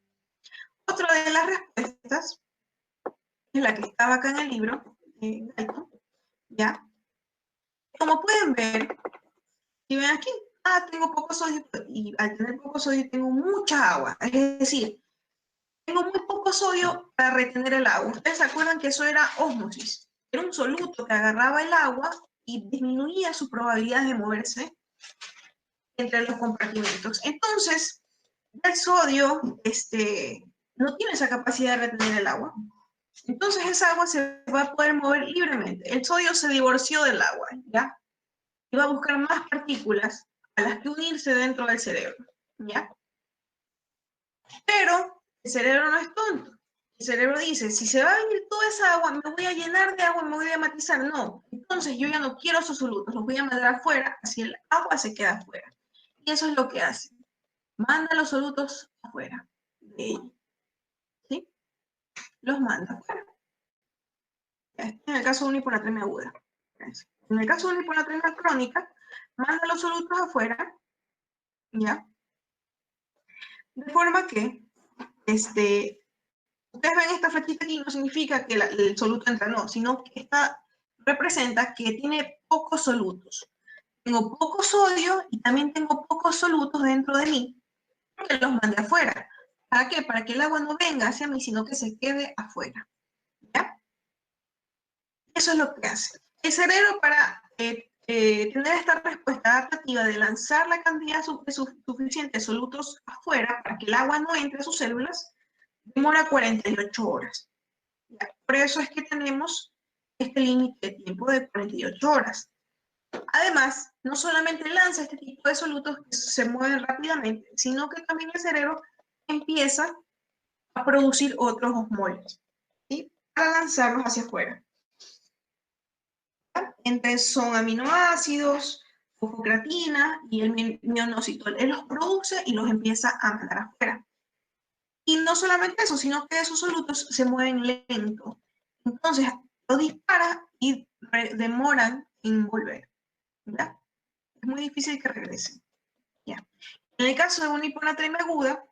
Otra de las respuestas es la que estaba acá en el libro, ¿ya? Como pueden ver, si ven aquí, tengo poco sodio, y al tener poco sodio tengo mucha agua. Es decir, tengo muy poco sodio para retener el agua. Ustedes se acuerdan que eso era ósmosis. Era un soluto que agarraba el agua y disminuía su probabilidad de moverse entre los compartimentos. Entonces, el sodio no tiene esa capacidad de retener el agua. Entonces, esa agua se va a poder mover libremente. El sodio se divorció del agua, ¿ya? Y va a buscar más partículas a las que unirse dentro del cerebro, ¿ya? Pero el cerebro no es tonto. El cerebro dice, si se va a venir toda esa agua, me voy a llenar de agua, me voy a matizar. No, entonces yo ya no quiero esos solutos, los voy a mandar afuera, así el agua se queda afuera. Y eso es lo que hace. Manda los solutos afuera de ella. ¿Sí? Los manda afuera. En el caso de una hiponatremia aguda. En el caso de una hiponatremia crónica, manda los solutos afuera, ¿ya? De forma que, ustedes ven esta flechita aquí, no significa que el soluto entra, no, sino que esta representa que tiene pocos solutos. Tengo poco sodio y también tengo pocos solutos dentro de mí, que los mande afuera. ¿Para qué? Para que el agua no venga hacia mí, sino que se quede afuera. ¿Ya? Eso es lo que hace. El cerebro, para tener esta respuesta adaptativa de lanzar la cantidad suficiente de solutos afuera para que el agua no entre a sus células, demora 48 horas. ¿Ya? Por eso es que tenemos este límite de tiempo de 48 horas. Además, no solamente lanza este tipo de solutos que se mueven rápidamente, sino que también el cerebro empieza a producir otros osmoles, ¿sí? Para lanzarlos hacia afuera. Entonces son aminoácidos, fosfocreatina y el mioinositol. Él los produce y los empieza a mandar afuera. Y no solamente eso, sino que esos solutos se mueven lento. Entonces, lo dispara y demoran en volver. ¿Ya? Es muy difícil que regresen. ¿Ya? En el caso de una hiponatremia aguda,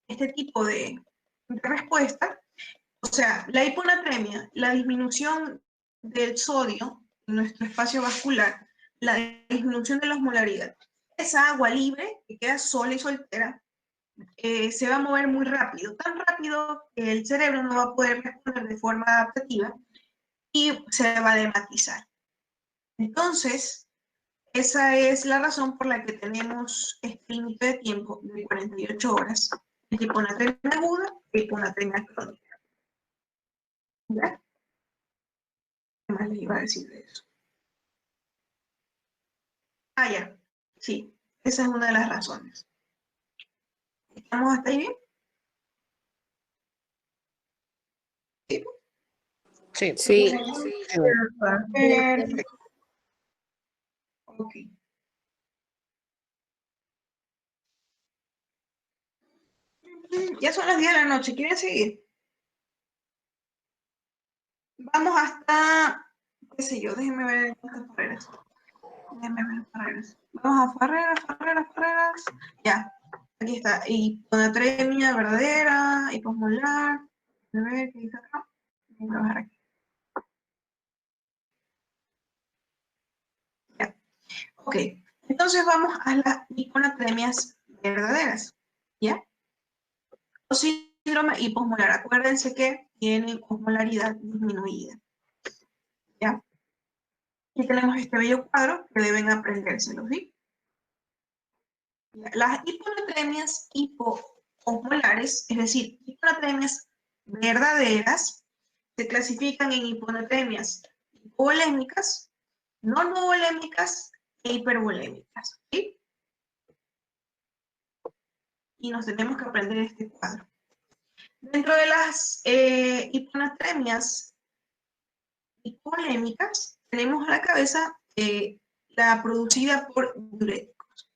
este tipo de respuesta, o sea, la hiponatremia, la disminución del sodio en nuestro espacio vascular, la disminución de la osmolaridad, esa agua libre que queda sola y soltera, se va a mover muy rápido, tan rápido que el cerebro no va a poder responder de forma adaptativa y se va a dematizar. Entonces, esa es la razón por la que tenemos este límite de tiempo de 48 horas de hiponatremia aguda y hiponatremia crónica. ¿Ya? ¿Qué más les iba a decir de eso? Ya. Sí, esa es una de las razones. ¿Estamos hasta ahí bien? Sí. Sí. Perfecto. Ok. Ya son las 10 de la noche, ¿quieren seguir? Vamos hasta, qué sé yo, déjenme ver estas barreras. Déjenme ver las barreras. Vamos a barreras. Ya, aquí está. Hiponatremia verdadera, hiposmolar. A ver, ¿qué dice acá? Voy a bajar aquí. Ya. Ok, entonces vamos a las hiponatremias verdaderas. ¿Ya? O síndrome hiposmolar. Acuérdense que tienen osmolaridad disminuida. ¿Ya? Aquí tenemos este bello cuadro que deben aprendérselo, ¿sí? Las hiponatremias hipoosmolares, es decir, hiponatremias verdaderas, se clasifican en hiponatremias hipovolémicas, no volémicas e hipervolémicas, ¿sí? Y nos tenemos que aprender este cuadro. Dentro de las hiponatremias hipovolémicas, tenemos a la cabeza la producida por diuréticos.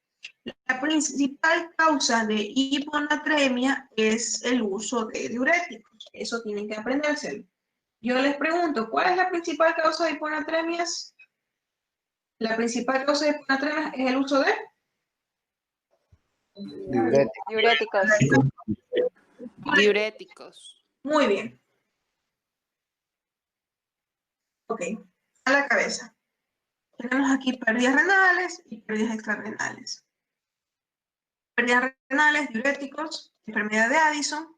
La principal causa de hiponatremia es el uso de diuréticos. Eso tienen que aprendérselo. Yo les pregunto, ¿cuál es la principal causa de hiponatremias? La principal causa de hiponatremias es el uso de Diuréticos. Diuréticos. Muy bien. Ok, a la cabeza. Tenemos aquí pérdidas renales y pérdidas extrarrenales. Pérdidas renales, diuréticos, enfermedad de Addison,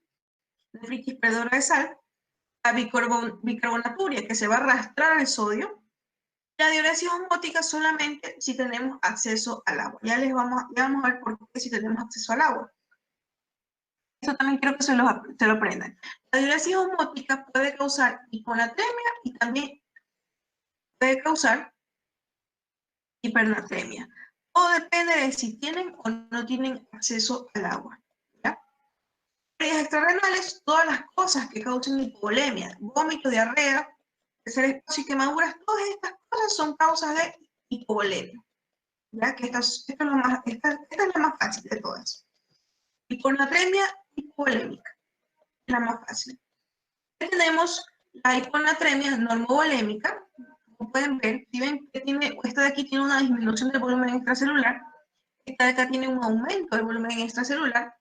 nefritis perdedora de sal, la bicarbonaturia, que se va a arrastrar el sodio, la diuresis osmótica solamente si tenemos acceso al agua. Ya vamos a ver por qué si tenemos acceso al agua. Eso también quiero que se lo aprendan. La diuresis osmótica puede causar hiponatremia y también puede causar hipernatremia. Todo depende de si tienen o no tienen acceso al agua. ¿Ya? Pérdidas extrarrenales, todas las cosas que causen hipovolemia, vómito, diarrea, tercer espacio y quemaduras, todas estas cosas son causas de hipovolemia. ¿Ya? Que esta es la más fácil de todas. Hiponatremia hipovolémica, la más fácil. Tenemos la hiponatremia normovolémica. Como pueden ver, si ven que esta de aquí tiene una disminución del volumen extracelular, esta de acá tiene un aumento del volumen extracelular,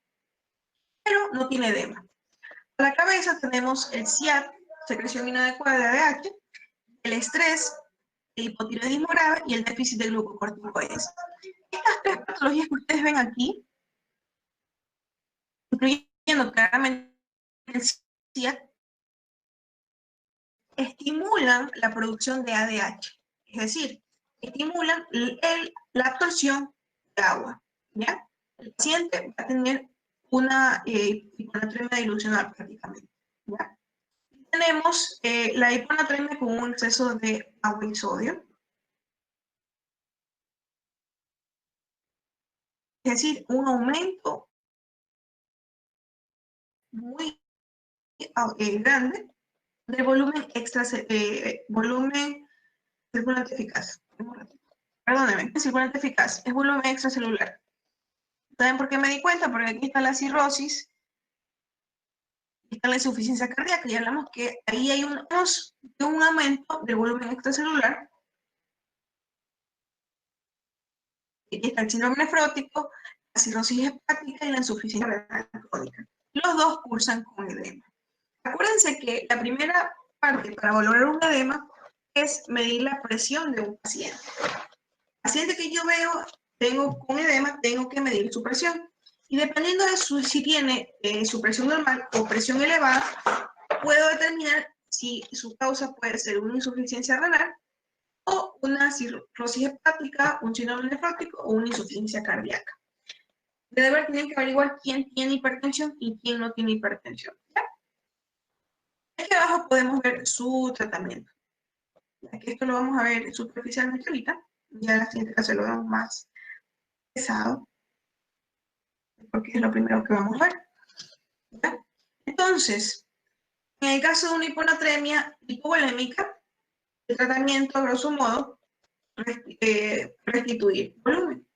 pero no tiene edema. A la cabeza tenemos el SIAD, secreción inadecuada de ADH, el estrés, el hipotiroidismo grave y el déficit de glucocorticoides. Estas tres patologías que ustedes ven aquí, incluyendo claramente el SIAD, estimulan la producción de ADH, es decir, estimulan la absorción de agua, ¿ya? El paciente va a tener una hiponatremia dilucional prácticamente, ¿ya? Tenemos la hiponatremia con un exceso de agua y sodio, es decir, un aumento muy grande del volumen circulante eficaz. Perdónenme, circulante eficaz, es volumen extracelular. ¿Saben por qué me di cuenta? Porque aquí está la cirrosis, está la insuficiencia cardíaca, y hablamos que ahí hay un aumento del volumen extracelular. Aquí está el síndrome nefrótico, la cirrosis hepática y la insuficiencia renal crónica. Los dos cursan con edema. Acuérdense que la primera parte para valorar un edema es medir la presión de un paciente. Paciente que yo tengo con edema, tengo que medir su presión. Y dependiendo de si tiene su presión normal o presión elevada, puedo determinar si su causa puede ser una insuficiencia renal o una cirrosis hepática, un síndrome nefrótico o una insuficiencia cardíaca. De deber tienen que averiguar quién tiene hipertensión y quién no tiene hipertensión. ¿Ya? Aquí abajo podemos ver su tratamiento. Aquí esto lo vamos a ver superficialmente ahorita. Ya en la siguiente clase lo vemos más pesado, porque es lo primero que vamos a ver. ¿Ya? Entonces, en el caso de una hiponatremia hipovolémica, el tratamiento, a grosso modo, restituir volumen.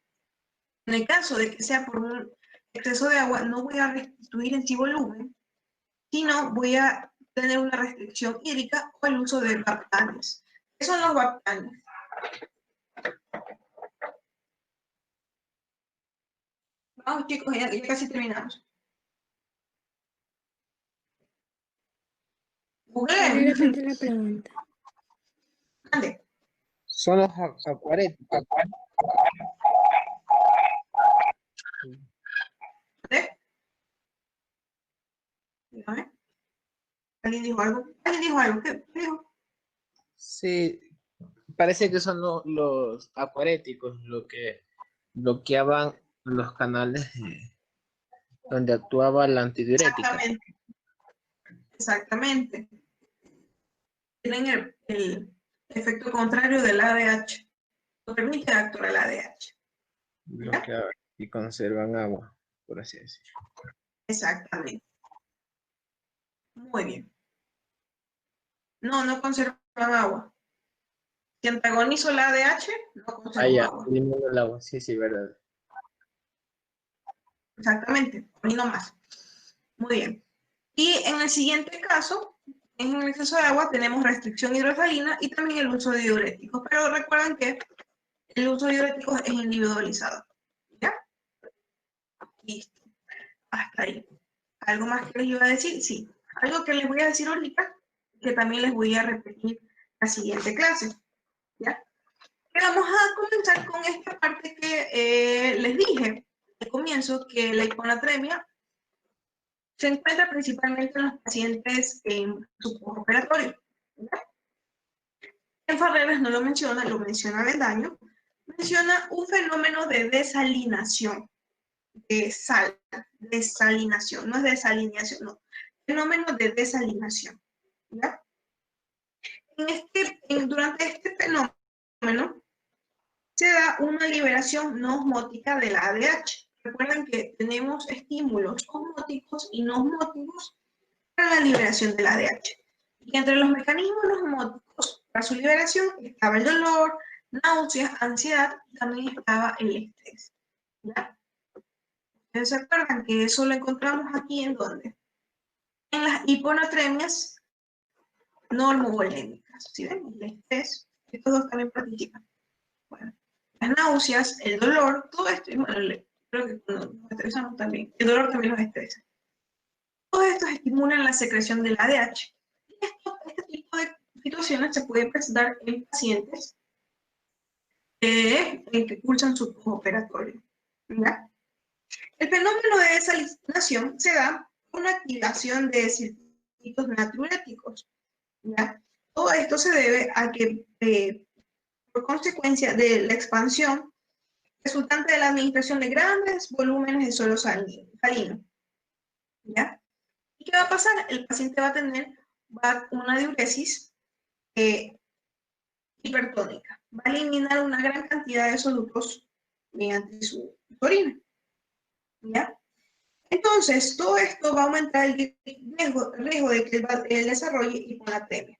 En el caso de que sea por exceso de agua, no voy a restituir en sí volumen, sino voy a tener una restricción hídrica o el uso de baptanes. ¿Qué son los baptanes? Vamos chicos, ya casi terminamos. Google. Repite la pregunta. Ande. Son los acuaréticos. ¿Ande? Dígame. ¿Alguien dijo algo? ¿Alguien dijo algo? ¿Qué dijo? Sí, parece que son los acuaréticos lo que bloqueaban los canales donde actuaba la antidiurética. Exactamente. Exactamente. Tienen el efecto contrario del ADH. No permite actuar el ADH. Bloqueaban y conservan agua, por así decirlo. Exactamente. Muy bien. No conservan agua. Si antagonizo el ADH, no conservo agua. Elimino el agua, sí, verdad. Exactamente, a mí no más. Muy bien. Y en el siguiente caso, en el exceso de agua tenemos restricción hidrosalina y también el uso de diuréticos. Pero recuerden que el uso de diuréticos es individualizado. ¿Ya? Listo. Hasta ahí. ¿Algo más que les iba a decir? Sí. Algo que les voy a decir ahorita, que también les voy a repetir en la siguiente clase. ¿Ya? Pero vamos a comenzar con esta parte que les dije al comienzo, que la hiponatremia se encuentra principalmente en los pacientes en su postoperatorio. En Farreras no lo menciona Bendaño, menciona un fenómeno de desalinación, de sal, desalinación, no es desalineación, no, fenómeno de desalinación. ¿Ya? Durante este fenómeno se da una liberación no osmótica del ADH. Recuerden que tenemos estímulos osmóticos y no osmóticos para la liberación del ADH. Y entre los mecanismos no osmóticos para su liberación estaba el dolor, náuseas, ansiedad y también estaba el estrés. ¿Ya? Ustedes se acuerdan que eso lo encontramos aquí en ¿dónde? En las hiponatremias normovolémicas. ¿Sí ven? El estrés, estos dos también participan. Bueno, las náuseas, el dolor, todo esto, y bueno, creo que nos estresamos también. El dolor también nos estresa. Todos estos estimulan la secreción del ADH. Y este tipo de situaciones se pueden presentar en pacientes que cursan su postoperatorio. ¿Ya? El fenómeno de desalinación se da con la activación de circuitos natriuréticos. ¿Ya? Todo esto se debe a que, por consecuencia de la expansión resultante de la administración de grandes volúmenes de suelo salino. ¿Ya? ¿Y qué va a pasar? El paciente va a tener una diuresis hipertónica. Va a eliminar una gran cantidad de solutos mediante su orina. ¿Ya? Entonces, todo esto va a aumentar el riesgo de que él desarrolle hiponatremia.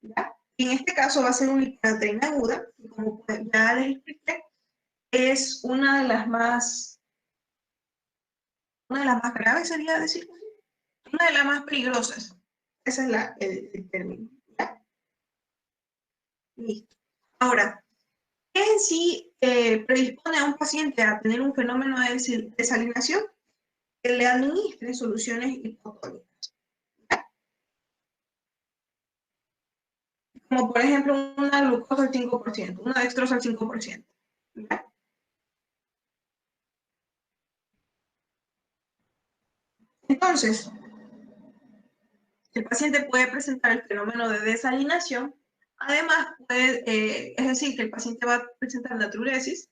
¿Ya? En este caso va a ser una hiponatremia aguda, y como ya les expliqué, es una de las más graves, sería decir, una de las más peligrosas. Ese es el término. ¿Ya? Listo. Ahora, ¿qué en sí predispone a un paciente a tener un fenómeno de desalinación? Que le administre soluciones hipotónicas. Como por ejemplo una glucosa al 5%, una dextrosa al 5%. ¿Ya? Entonces, el paciente puede presentar el fenómeno de desalinación. Además, es decir, que el paciente va a presentar natriuresis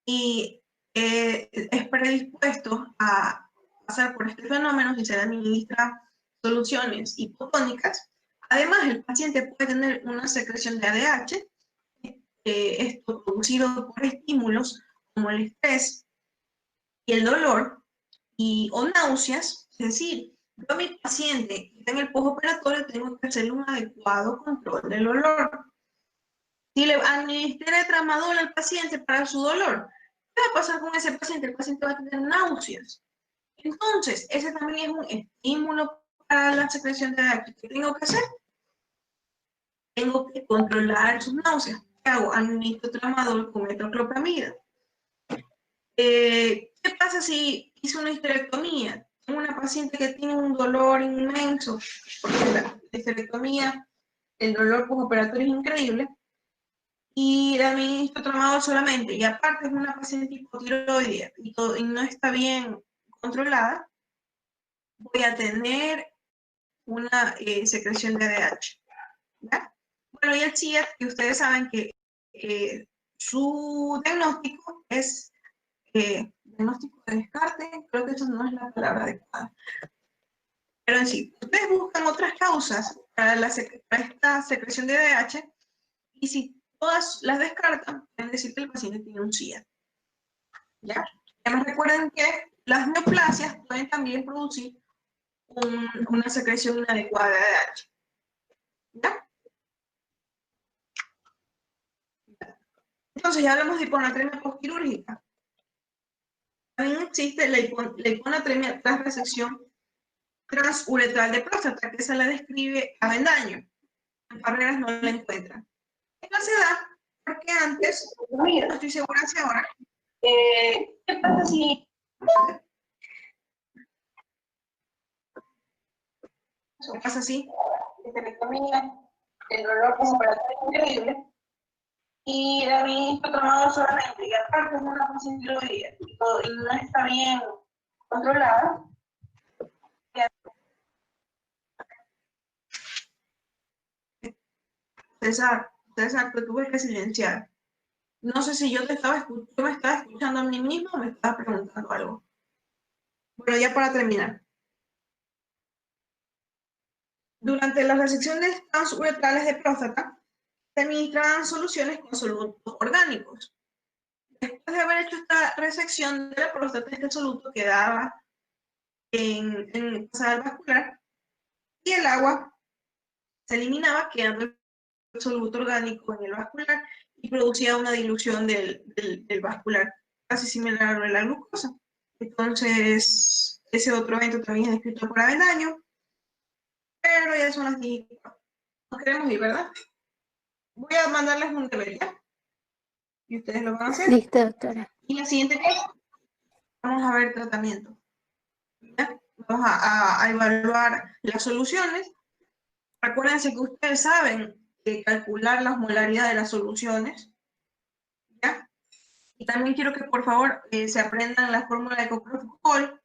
y es predispuesto a pasar por este fenómeno si se le administra soluciones hipotónicas. Además, el paciente puede tener una secreción de ADH, esto producido por estímulos como el estrés y el dolor o náuseas. Es decir, yo a mi paciente que está en el postoperatorio tengo que hacerle un adecuado control del dolor. Si le administré tramadol al paciente para su dolor, ¿qué va a pasar con ese paciente? El paciente va a tener náuseas. Entonces, ese también es un estímulo para la secreción de ADH. ¿Qué tengo que hacer? Tengo que controlar sus náuseas. ¿Qué hago? Administro tramadol con metoclopramida. ¿Qué pasa si hice una histerectomía? Tengo una paciente que tiene un dolor inmenso, porque la histerectomía, el dolor postoperatorio es increíble, y le administro tramadol solamente, y aparte es una paciente hipotiroidea y no está bien controlada, voy a tener una secreción de ADH. ¿Ya? Bueno, y el CIAT, que ustedes saben que su diagnóstico es diagnóstico de descarte, creo que eso no es la palabra adecuada. Pero en sí, ustedes buscan otras causas para esta secreción de ADH, y si todas las descartan, pueden decir que el paciente tiene un CIAT. ¿Ya? Además, recuerden que las neoplasias pueden también producir una secreción inadecuada de ADH. ¿Ya? Entonces ya hablamos de hiponatremia postquirúrgica. También existe la hiponatremia tras resección transuretral de próstata, que se la describe Avendaño. En Carreras no la encuentran. Esta se da porque antes, no estoy segura si ahora, ¿qué pasa si eso pasa así? Histerectomía, el dolor postoperatorio es increíble, y la administro tramadol solamente, y aparte es una paciente tiroidea y no está bien controlada. César, te tuve que silenciar. No sé si yo me estaba escuchando a mí mismo o me estaba preguntando algo. Bueno, ya para terminar. Durante las resecciones transuretrales de próstata, se administran soluciones con solutos orgánicos. Después de haber hecho esta resección de la próstata, este soluto quedaba en pasada vascular y el agua se eliminaba, quedando el soluto orgánico en el vascular y producía una dilución del vascular, casi similar a la glucosa. Entonces, ese otro evento también es descrito por Avendaño, pero ya son las 10. No queremos ir, ¿verdad? Voy a mandarles un deber, ¿ya? Y ustedes lo van a hacer. Listo, doctora. Y la siguiente clase, vamos a ver tratamiento. ¿Ya? Vamos a evaluar las soluciones. Acuérdense que ustedes saben calcular la osmolaridad de las soluciones. ¿Ya? Y también quiero que por favor se aprendan la fórmula de coprofol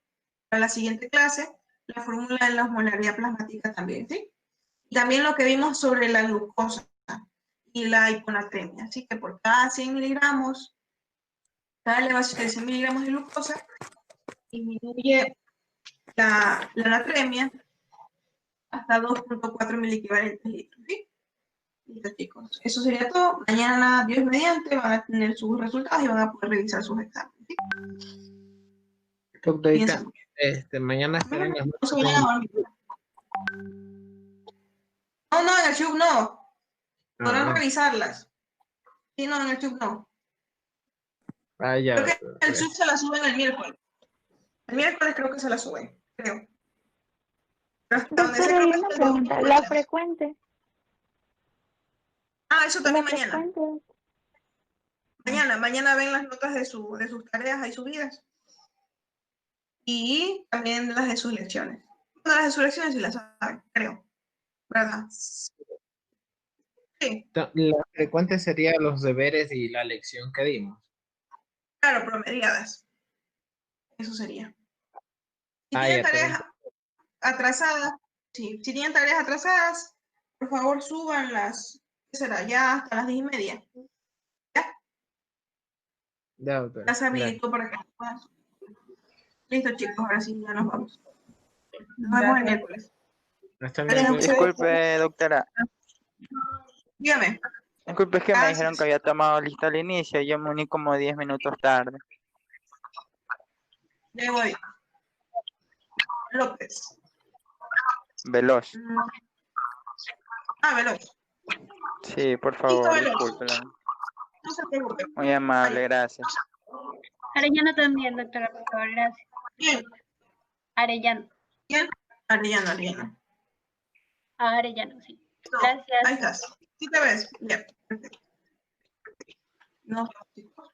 para la siguiente clase, la fórmula de la osmolaridad plasmática también, ¿sí? Y también lo que vimos sobre la glucosa y la hiponatremia. Así que por cada 100 miligramos, cada elevación de 100 miligramos de glucosa, disminuye la natremia hasta 2.4 miliequivalentes litros, ¿sí? Listo, chicos. Eso sería todo. Mañana, Dios mediante, van a tener sus resultados y van a poder revisar sus exámenes, ¿sí? Doctorita, mañana estarán las No se vayan a dormir. No, en el Tube no. Podrán revisarlas. Sí, no, en el Tube no. Ya, Creo que el Tube se la suben el miércoles. El miércoles creo que se la suben, creo. Pero hasta donde sé, Doctora, creo hay que una es el pregunta. domingo. La frecuente. Ah, eso también La mañana. frecuente. Mañana ven las notas de sus tareas ahí subidas. Y también las de sus lecciones. Bueno, las de sus lecciones sí las saben, creo. ¿Verdad? Sí, La frecuente sería los deberes y la lección que dimos. claro, promediadas. Eso sería. Si Ah, tienen ya, tareas atrasadas, sí, si tienen tareas atrasadas, por favor súbanlas. ¿Qué será? Ya hasta las 10:30. ¿Ya? Ya, doctora. Ya se habilitó para que puedan subir. Listo, chicos, ahora sí, ya nos vamos. Nos vemos el miércoles. Hasta el Vale, miércoles. Disculpe, doctora. Dígame. Disculpe, es que me Gracias. dijeron que había tomado lista al inicio. Yo me uní como 10 minutos tarde. Ya voy. López. Veloz. Veloz. Sí, por Listo, favor, Veloz. discúlpela. No se preocupe. Muy amable, gracias. Arellano también, doctora, por favor, gracias. ¿Quién? Arellano. ¿Quién? Arellano. Arellano, sí. No, Gracias. ahí estás. ¿Sí te ves? Ya. No, chicos.